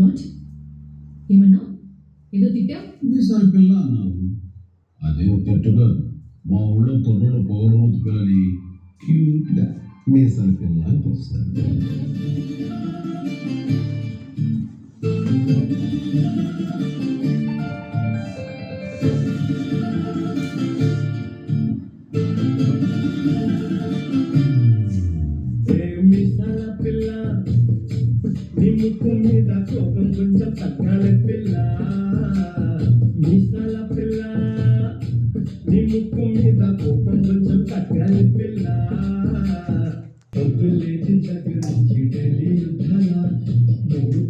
What ఏమన్నా ఏదో తిట్టా మీసాల పిల్ల అన్నావు. అదే తిట్టుగా మా ఊళ్ళో కుర్రోళ్ళు పౌరమూతి పిల్లని క్యూట్గా మీసాల పిల్ల అని పిలుస్తారు. మీసాల పిల్ల నీ ముక్కు మీద కోపం కొంచెం తగ్గాలి పిల్ల. మీసాల పిల్ల నీ ముక్కు మీద కోపం కొంచెం తగ్గాలి పిల్ల. పొద్దు లేచి దగ్గర నుంచి ఢిల్లీ యుద్ధాల మూడు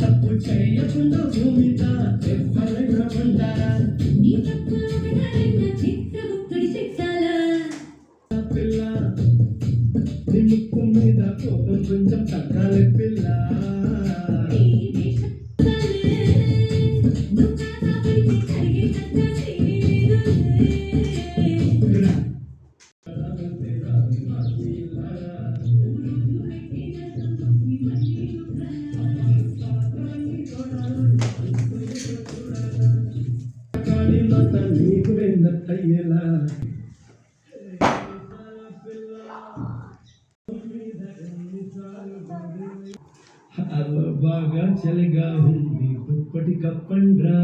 తప్పు చేయకుండా భూమిత ఎవరైనా ఉంటారా పిల్ల నీ ముక్కు మీద కోపం కొంచెం తగ్గాలి పిల్ల. నీకు వెన్నట్టయ్యేలా బాగా చలిగా ఉంది దుప్పటి కప్పండ్రా.